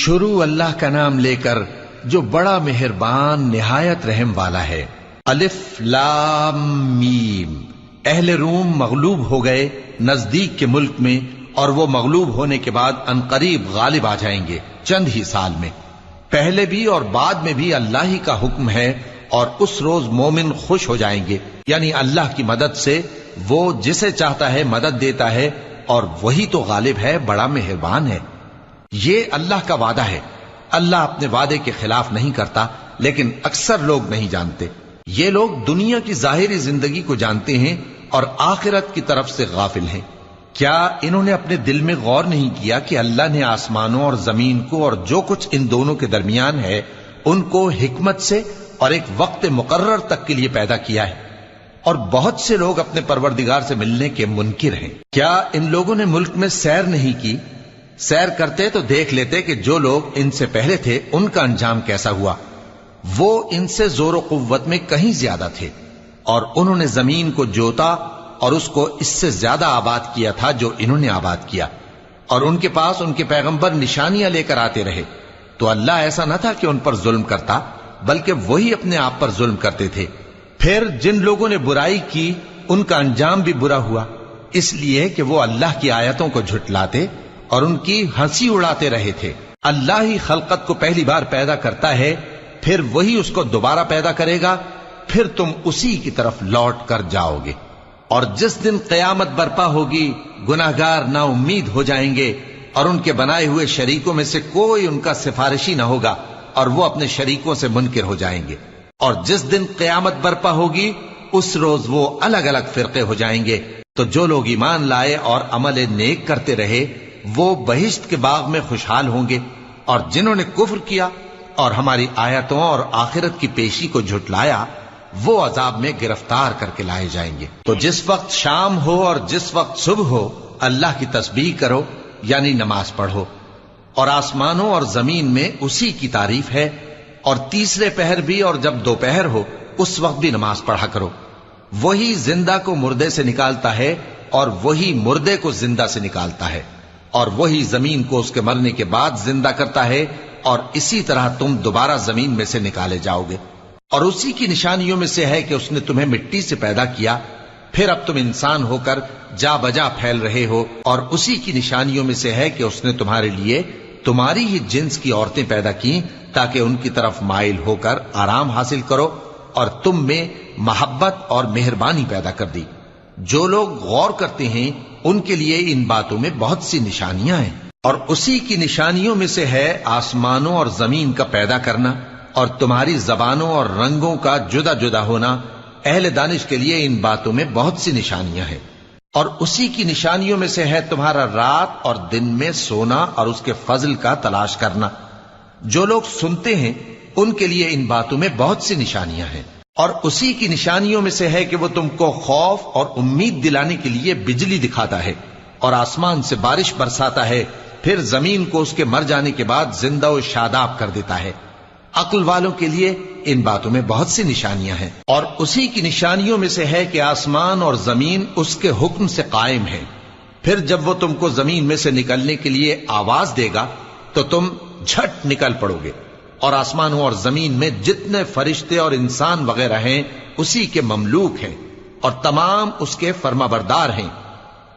شروع اللہ کا نام لے کر جو بڑا مہربان نہایت رحم والا ہے۔ الف لام میم۔ اہل روم مغلوب ہو گئے نزدیک کے ملک میں، اور وہ مغلوب ہونے کے بعد عنقریب غالب آ جائیں گے چند ہی سال میں۔ پہلے بھی اور بعد میں بھی اللہ ہی کا حکم ہے، اور اس روز مومن خوش ہو جائیں گے، یعنی اللہ کی مدد سے وہ جسے چاہتا ہے مدد دیتا ہے، اور وہی تو غالب ہے، بڑا مہربان ہے۔ یہ اللہ کا وعدہ ہے۔ اللہ اپنے وعدے کے خلاف نہیں کرتا، لیکن اکثر لوگ نہیں جانتے۔ یہ لوگ دنیا کی ظاہری زندگی کو جانتے ہیں اور آخرت کی طرف سے غافل ہیں۔ کیا انہوں نے اپنے دل میں غور نہیں کیا کہ اللہ نے آسمانوں اور زمین کو اور جو کچھ ان دونوں کے درمیان ہے ان کو حکمت سے اور ایک وقت مقرر تک کے لیے پیدا کیا ہے، اور بہت سے لوگ اپنے پروردگار سے ملنے کے منکر ہیں۔ کیا ان لوگوں نے ملک میں سیر نہیں کی؟ سیر کرتے تو دیکھ لیتے کہ جو لوگ ان سے پہلے تھے ان کا انجام کیسا ہوا۔ وہ ان سے زور و قوت میں کہیں زیادہ تھے، اور انہوں نے زمین کو جوتا اور اس کو اس سے زیادہ آباد کیا تھا جو انہوں نے آباد کیا، اور ان کے پاس ان کے پیغمبر نشانیاں لے کر آتے رہے۔ تو اللہ ایسا نہ تھا کہ ان پر ظلم کرتا، بلکہ وہی اپنے آپ پر ظلم کرتے تھے۔ پھر جن لوگوں نے برائی کی ان کا انجام بھی برا ہوا، اس لیے کہ وہ اللہ کی آیتوں کو جھٹلاتے اور ان کی ہنسی اڑاتے رہے تھے۔ اللہ ہی خلقت کو پہلی بار پیدا کرتا ہے، پھر وہی اس کو دوبارہ پیدا کرے گا، پھر تم اسی کی طرف لوٹ کر جاؤ گے۔ اور جس دن قیامت برپا ہوگی گناہگار نا امید ہو جائیں گے، اور ان کے بنائے ہوئے شریکوں میں سے کوئی ان کا سفارشی نہ ہوگا، اور وہ اپنے شریکوں سے منکر ہو جائیں گے۔ اور جس دن قیامت برپا ہوگی اس روز وہ الگ الگ فرقے ہو جائیں گے۔ تو جو لوگ ایمان لائے اور عمل نیک کرتے رہے وہ بہشت کے باغ میں خوشحال ہوں گے، اور جنہوں نے کفر کیا اور ہماری آیتوں اور آخرت کی پیشی کو جھٹلایا وہ عذاب میں گرفتار کر کے لائے جائیں گے۔ تو جس وقت شام ہو اور جس وقت صبح ہو اللہ کی تسبیح کرو، یعنی نماز پڑھو، اور آسمانوں اور زمین میں اسی کی تعریف ہے، اور تیسرے پہر بھی اور جب دوپہر ہو اس وقت بھی نماز پڑھا کرو۔ وہی زندہ کو مردے سے نکالتا ہے اور وہی مردے کو زندہ سے نکالتا ہے، اور وہی زمین کو اس کے مرنے کے بعد زندہ کرتا ہے، اور اسی طرح تم دوبارہ زمین میں سے نکالے جاؤ گے۔ اور اسی کی نشانیوں میں سے ہے کہ اس نے تمہیں مٹی سے پیدا کیا، پھر اب تم انسان ہو کر جا بجا پھیل رہے ہو، اور اسی کی نشانیوں میں سے ہے کہ اس نے تمہارے لیے تمہاری ہی جنس کی عورتیں پیدا کی تاکہ ان کی طرف مائل ہو کر آرام حاصل کرو، اور تم میں محبت اور مہربانی پیدا کر دی۔ جو لوگ غور کرتے ہیں ان کے لیے ان باتوں میں بہت سی نشانیاں ہیں۔ اور اسی کی نشانیوں میں سے ہے آسمانوں اور زمین کا پیدا کرنا، اور تمہاری زبانوں اور رنگوں کا جدا جدا ہونا۔ اہل دانش کے لیے ان باتوں میں بہت سی نشانیاں ہیں۔ اور اسی کی نشانیوں میں سے ہے تمہارا رات اور دن میں سونا اور اس کے فضل کا تلاش کرنا۔ جو لوگ سنتے ہیں ان کے لیے ان باتوں میں بہت سی نشانیاں ہیں۔ اور اسی کی نشانیوں میں سے ہے کہ وہ تم کو خوف اور امید دلانے کے لیے بجلی دکھاتا ہے، اور آسمان سے بارش برساتا ہے، پھر زمین کو اس کے مر جانے کے بعد زندہ و شاداب کر دیتا ہے۔ عقل والوں کے لیے ان باتوں میں بہت سی نشانیاں ہیں۔ اور اسی کی نشانیوں میں سے ہے کہ آسمان اور زمین اس کے حکم سے قائم ہے، پھر جب وہ تم کو زمین میں سے نکلنے کے لیے آواز دے گا تو تم جھٹ نکل پڑو گے۔ اور آسمانوں اور زمین میں جتنے فرشتے اور انسان وغیرہ ہیں اسی کے مملوک ہیں، اور تمام اس کے فرما بردار ہیں۔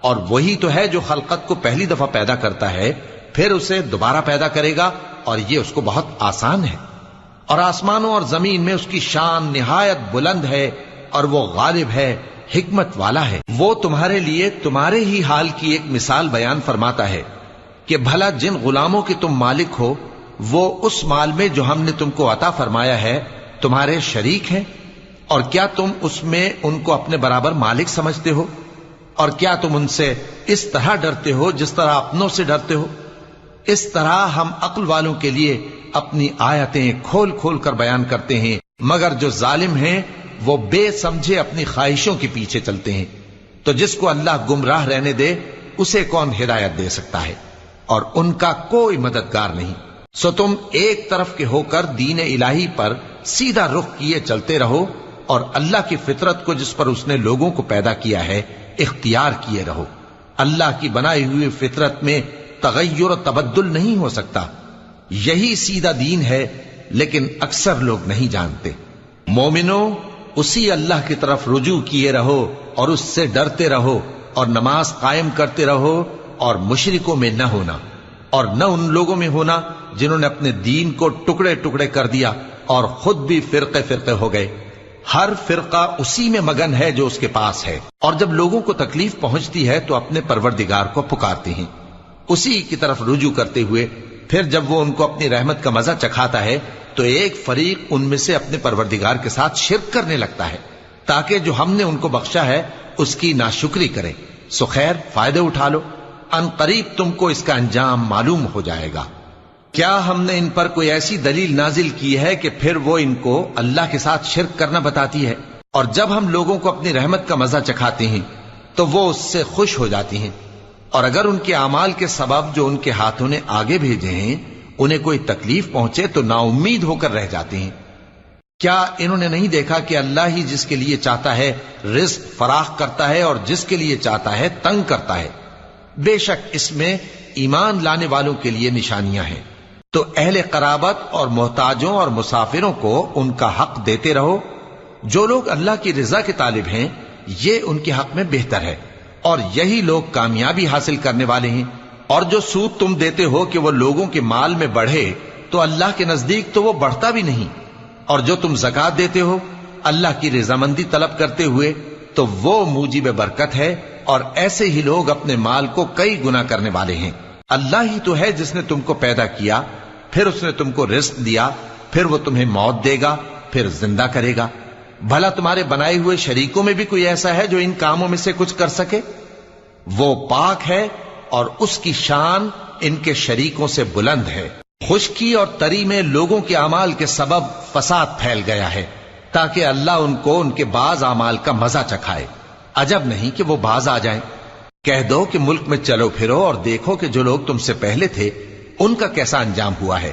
اور وہی تو ہے جو خلقت کو پہلی دفعہ پیدا کرتا ہے، پھر اسے دوبارہ پیدا کرے گا، اور یہ اس کو بہت آسان ہے۔ اور آسمانوں اور زمین میں اس کی شان نہایت بلند ہے، اور وہ غالب ہے، حکمت والا ہے۔ وہ تمہارے لیے تمہارے ہی حال کی ایک مثال بیان فرماتا ہے کہ بھلا جن غلاموں کے تم مالک ہو وہ اس مال میں جو ہم نے تم کو عطا فرمایا ہے تمہارے شریک ہیں، اور کیا تم اس میں ان کو اپنے برابر مالک سمجھتے ہو؟ اور کیا تم ان سے اس طرح ڈرتے ہو جس طرح اپنوں سے ڈرتے ہو؟ اس طرح ہم عقل والوں کے لیے اپنی آیتیں کھول کھول کر بیان کرتے ہیں، مگر جو ظالم ہیں وہ بے سمجھے اپنی خواہشوں کے پیچھے چلتے ہیں۔ تو جس کو اللہ گمراہ رہنے دے اسے کون ہدایت دے سکتا ہے، اور ان کا کوئی مددگار نہیں۔ سو تم ایک طرف کے ہو کر دین الہی پر سیدھا رخ کیے چلتے رہو، اور اللہ کی فطرت کو جس پر اس نے لوگوں کو پیدا کیا ہے اختیار کیے رہو۔ اللہ کی بنائی ہوئی فطرت میں تغیر و تبدل نہیں ہو سکتا۔ یہی سیدھا دین ہے، لیکن اکثر لوگ نہیں جانتے۔ مومنو، اسی اللہ کی طرف رجوع کیے رہو اور اس سے ڈرتے رہو، اور نماز قائم کرتے رہو، اور مشرکوں میں نہ ہونا، اور نہ ان لوگوں میں ہونا جنہوں نے اپنے دین کو ٹکڑے ٹکڑے کر دیا اور خود بھی فرقے فرقے ہو گئے۔ ہر فرقہ اسی میں مگن ہے جو اس کے پاس ہے، اور جب لوگوں کو تکلیف پہنچتی ہے تو اپنے پروردگار کو پکارتے ہیں، اسی کی طرف رجوع کرتے ہوئے۔ پھر جب وہ ان کو اپنی رحمت کا مزہ چکھاتا ہے تو ایک فریق ان میں سے اپنے پروردگار کے ساتھ شرک کرنے لگتا ہے، تاکہ جو ہم نے ان کو بخشا ہے اس کی ناشکری کرے۔ سو خیر، فائدے اٹھا لو، ان قریب تم کو اس کا انجام معلوم ہو جائے گا۔ کیا ہم نے ان پر کوئی ایسی دلیل نازل کی ہے کہ پھر وہ ان کو اللہ کے ساتھ شرک کرنا بتاتی ہے؟ اور جب ہم لوگوں کو اپنی رحمت کا مزہ چکھاتے ہیں تو وہ اس سے خوش ہو جاتی ہیں، اور اگر ان کے اعمال کے سبب جو ان کے ہاتھوں نے آگے بھیجے ہیں انہیں کوئی تکلیف پہنچے تو نا امید ہو کر رہ جاتے ہیں۔ کیا انہوں نے نہیں دیکھا کہ اللہ ہی جس کے لیے چاہتا ہے رزق فراخ کرتا ہے اور جس کے لیے چاہتا ہے تنگ کرتا ہے؟ بے شک اس میں ایمان لانے والوں کے لیے نشانیاں ہیں۔ تو اہل قرابت اور محتاجوں اور مسافروں کو ان کا حق دیتے رہو۔ جو لوگ اللہ کی رضا کے طالب ہیں یہ ان کے حق میں بہتر ہے، اور یہی لوگ کامیابی حاصل کرنے والے ہیں۔ اور جو سود تم دیتے ہو کہ وہ لوگوں کے مال میں بڑھے تو اللہ کے نزدیک تو وہ بڑھتا بھی نہیں، اور جو تم زکوٰۃ دیتے ہو اللہ کی رضامندی طلب کرتے ہوئے تو وہ موجب برکت ہے، اور ایسے ہی لوگ اپنے مال کو کئی گنا کرنے والے ہیں۔ اللہ ہی تو ہے جس نے تم کو پیدا کیا، پھر اس نے تم کو رزق دیا، پھر وہ تمہیں موت دے گا، پھر زندہ کرے گا۔ بھلا تمہارے بنائے ہوئے شریکوں میں بھی کوئی ایسا ہے جو ان کاموں میں سے کچھ کر سکے؟ وہ پاک ہے اور اس کی شان ان کے شریکوں سے بلند ہے۔ خشکی اور تری میں لوگوں کے اعمال کے سبب فساد پھیل گیا ہے، تاکہ اللہ ان کو ان کے بعض اعمال کا مزہ چکھائے۔ عجب نہیں کہ وہ باز آ جائیں۔ کہہ دو کہ ملک میں چلو پھرو اور دیکھو کہ جو لوگ تم سے پہلے تھے ان کا کیسا انجام ہوا ہے۔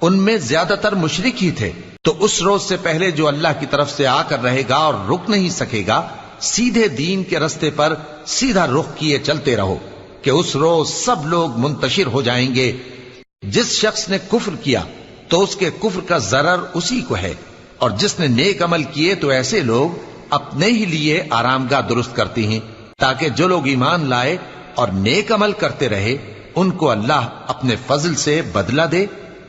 ان میں زیادہ تر مشرک ہی تھے۔ تو اس روز سے پہلے جو اللہ کی طرف سے آ کر رہے گا اور رک نہیں سکے گا، سیدھے دین کے رستے پر سیدھا رخ کیے چلتے رہو، کہ اس روز سب لوگ منتشر ہو جائیں گے۔ جس شخص نے کفر کیا تو اس کے کفر کا ضرر اسی کو ہے، اور جس نے نیک عمل کیے تو ایسے لوگ اپنے ہی لیے آرامگاہ درست کرتے ہیں، تاکہ جو لوگ ایمان لائے اور نیک عمل کرتے رہے ان کو اللہ اپنے فضل سے بدلہ دے۔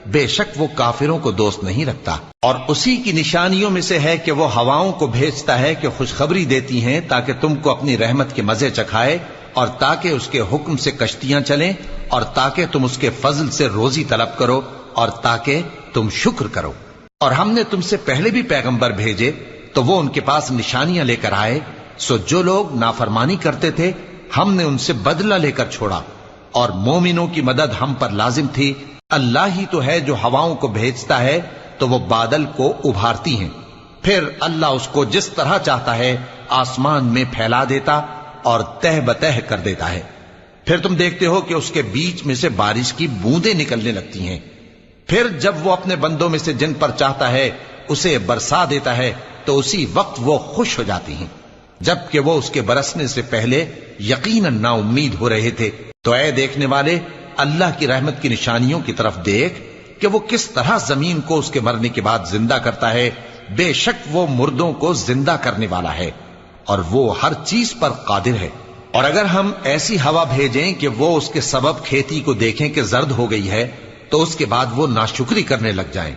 بے شک وہ کافروں کو دوست نہیں رکھتا۔ اور اسی کی نشانیوں میں سے ہے کہ وہ ہواؤں کو بھیجتا ہے کہ خوشخبری دیتی ہیں، تاکہ تم کو اپنی رحمت کے مزے چکھائے، اور تاکہ اس کے حکم سے کشتیاں چلیں، اور تاکہ تم اس کے فضل سے روزی طلب کرو، اور تاکہ تم شکر کرو۔ اور ہم نے تم سے پہلے بھی پیغمبر بھیجے تو وہ ان کے پاس نشانیاں لے کر آئے، سو جو لوگ نافرمانی کرتے تھے ہم نے ان سے بدلہ لے کر چھوڑا، اور مومنوں کی مدد ہم پر لازم تھی۔ اللہ ہی تو ہے جو ہواؤں کو بھیجتا ہے تو وہ بادل کو ابھارتی ہیں، پھر اللہ اس کو جس طرح چاہتا ہے آسمان میں پھیلا دیتا اور تہ بتہ کر دیتا ہے۔ پھر تم دیکھتے ہو کہ اس کے بیچ میں سے بارش کی بوندیں نکلنے لگتی ہیں، پھر جب وہ اپنے بندوں میں سے جن پر چاہتا ہے اسے برسا دیتا ہے تو اسی وقت وہ خوش ہو جاتی ہیں، جبکہ وہ اس کے برسنے سے پہلے یقیناً نا امید ہو رہے تھے۔ تو اے دیکھنے والے، اللہ کی رحمت کی نشانیوں کی طرف دیکھ کہ وہ کس طرح زمین کو اس کے مرنے کے بعد زندہ کرتا ہے۔ بے شک وہ مردوں کو زندہ کرنے والا ہے اور وہ ہر چیز پر قادر ہے۔ اور اگر ہم ایسی ہوا بھیجیں کہ وہ اس کے سبب کھیتی کو دیکھیں کہ زرد ہو گئی ہے تو اس کے بعد وہ ناشکری کرنے لگ جائیں،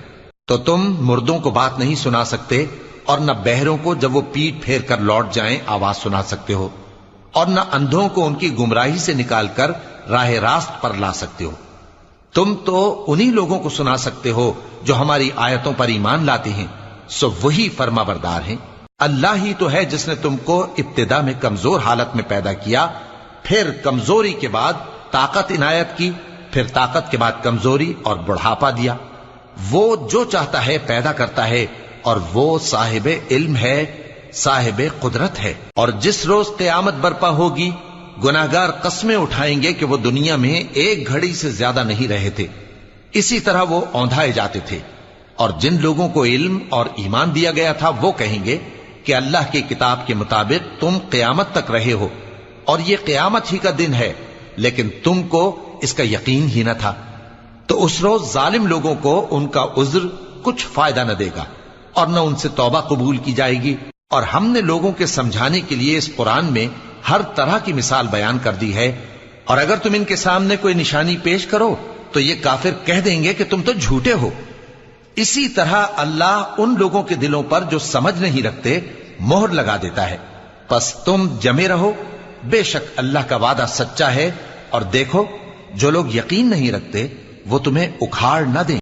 تو تم مردوں کو بات نہیں سنا سکتے، اور نہ بہروں کو جب وہ پیٹ پھیر کر لوٹ جائیں آواز سنا سکتے ہو، اور نہ اندھوں کو ان کی گمراہی سے نکال کر راہ راست پر لا سکتے ہو۔ تم تو انہی لوگوں کو سنا سکتے ہو جو ہماری آیتوں پر ایمان لاتے ہیں، سو وہی فرما بردار ہیں۔ اللہ ہی تو ہے جس نے تم کو ابتدا میں کمزور حالت میں پیدا کیا، پھر کمزوری کے بعد طاقت عنایت کی، پھر طاقت کے بعد کمزوری اور بڑھاپا دیا۔ وہ جو چاہتا ہے پیدا کرتا ہے، اور وہ صاحب علم ہے، صاحب قدرت ہے۔ اور جس روز قیامت برپا ہوگی گناہگار قسمیں اٹھائیں گے کہ وہ دنیا میں ایک گھڑی سے زیادہ نہیں رہے تھے، اسی طرح وہ اوندھائے جاتے تھے۔ اور جن لوگوں کو علم اور ایمان دیا گیا تھا وہ کہیں گے کہ اللہ کی کتاب کے مطابق تم قیامت تک رہے ہو، اور یہ قیامت ہی کا دن ہے، لیکن تم کو اس کا یقین ہی نہ تھا۔ تو اس روز ظالم لوگوں کو ان کا عذر کچھ فائدہ نہ دے گا اور نہ ان سے توبہ قبول کی جائے گی. اور ہم نے لوگوں کے سمجھانے کے لیے اس قرآن میں ہر طرح کی مثال بیان کر دی ہے، اور اگر تم ان کے سامنے کوئی نشانی پیش کرو تو یہ کافر کہہ دیں گے کہ تم تو جھوٹے ہو. اسی طرح اللہ ان لوگوں کے دلوں پر جو سمجھ نہیں رکھتے مہر لگا دیتا ہے. پس تم جمے رہو، بے شک اللہ کا وعدہ سچا ہے، اور دیکھو جو لوگ یقین نہیں رکھتے وہ تمہیں اکھاڑ نہ دیں.